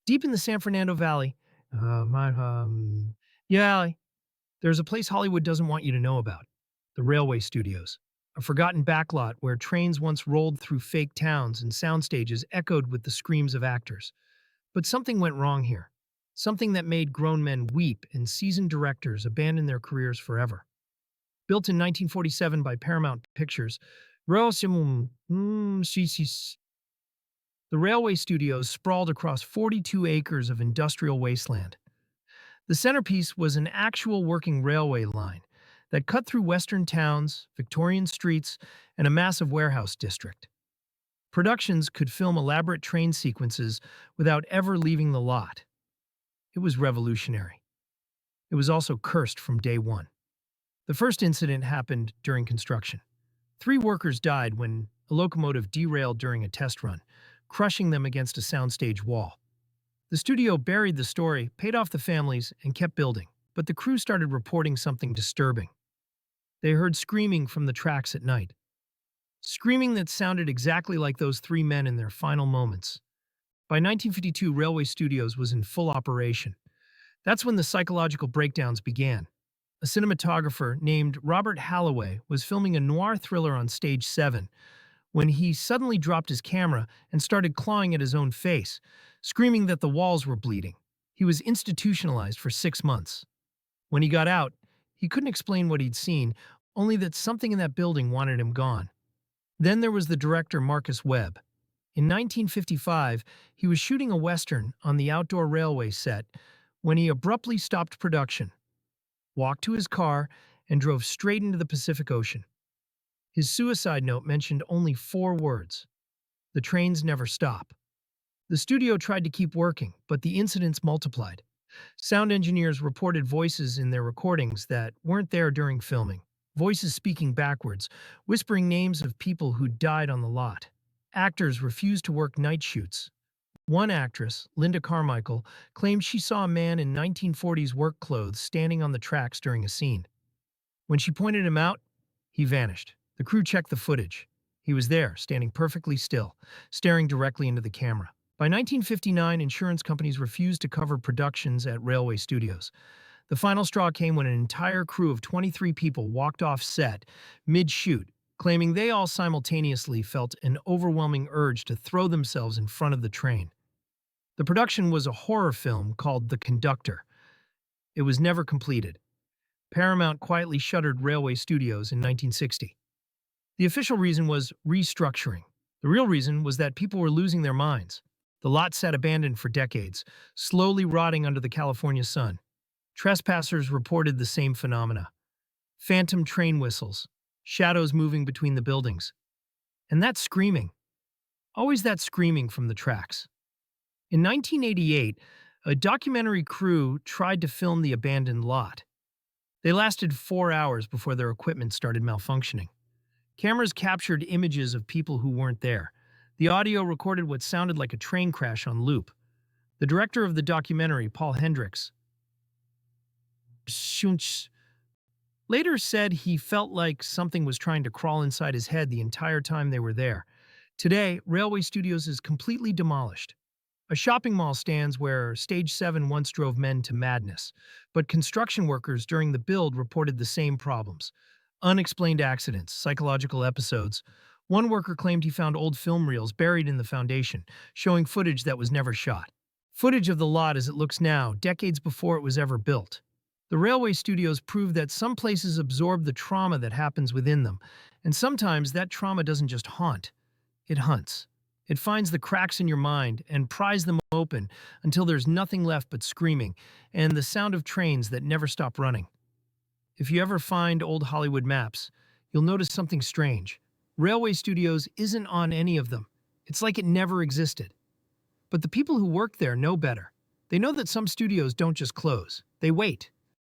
Deep in the San Fernando Valley, uh, my, um, yeah, there's a place Hollywood doesn't want you to know about: the railway studios. A forgotten backlot where trains once rolled through fake towns and sound stages echoed with the screams of actors. But something went wrong here. Something that made grown men weep and seasoned directors abandon their careers forever. Built in 1947 by Paramount Pictures, the railway studios sprawled across 42 acres of industrial wasteland. The centerpiece was an actual working railway line that cut through western towns, Victorian streets, and a massive warehouse district. Productions could film elaborate train sequences without ever leaving the lot. It was revolutionary. It was also cursed from day one. The first incident happened during construction. 3 workers died when a locomotive derailed during a test run, crushing them against a soundstage wall. The studio buried the story, paid off the families, and kept building. But the crew started reporting something disturbing. They heard screaming from the tracks at night. Screaming that sounded exactly like those 3 men in their final moments. By 1952, Railway Studios was in full operation. That's when the psychological breakdowns began. A cinematographer named Robert Halloway was filming a noir thriller on stage 7 when he suddenly dropped his camera and started clawing at his own face, screaming that the walls were bleeding. He was institutionalized for 6 months. When he got out, he couldn't explain what he'd seen, only that something in that building wanted him gone. Then there was the director Marcus Webb. In 1955, he was shooting a Western on the outdoor railway set when he abruptly stopped production, walked to his car, and drove straight into the Pacific Ocean. His suicide note mentioned only 4 words: "The trains never stop." The studio tried to keep working, but the incidents multiplied. Sound engineers reported voices in their recordings that weren't there during filming. Voices speaking backwards, whispering names of people who died on the lot. Actors refused to work night shoots. One actress, Linda Carmichael, claimed she saw a man in 1940s work clothes standing on the tracks during a scene. When she pointed him out, he vanished. The crew checked the footage. He was there, standing perfectly still, staring directly into the camera. By 1959, insurance companies refused to cover productions at railway studios. The final straw came when an entire crew of 23 people walked off set mid-shoot, claiming they all simultaneously felt an overwhelming urge to throw themselves in front of the train. The production was a horror film called The Conductor. It was never completed. Paramount quietly shuttered Railway Studios in 1960. The official reason was restructuring. The real reason was that people were losing their minds. The lot sat abandoned for decades, slowly rotting under the California sun. Trespassers reported the same phenomena: phantom train whistles, shadows moving between the buildings. And that screaming. Always that screaming from the tracks. In 1988, a documentary crew tried to film the abandoned lot. They lasted 4 hours before their equipment started malfunctioning. Cameras captured images of people who weren't there. The audio recorded what sounded like a train crash on loop. The director of the documentary, Paul Hendricks, later said he felt like something was trying to crawl inside his head the entire time they were there. Today, Railway Studios is completely demolished. A shopping mall stands where Stage 7 once drove men to madness, but construction workers during the build reported the same problems: unexplained accidents, psychological episodes. One worker claimed he found old film reels buried in the foundation, showing footage that was never shot. Footage of the lot as it looks now, decades before it was ever built. The railway studios prove that some places absorb the trauma that happens within them, and sometimes that trauma doesn't just haunt, it hunts. It finds the cracks in your mind and pries them open until there's nothing left but screaming and the sound of trains that never stop running. If you ever find old Hollywood maps, you'll notice something strange. Railway Studios isn't on any of them. It's like it never existed. But the people who work there know better. They know that some studios don't just close. They wait.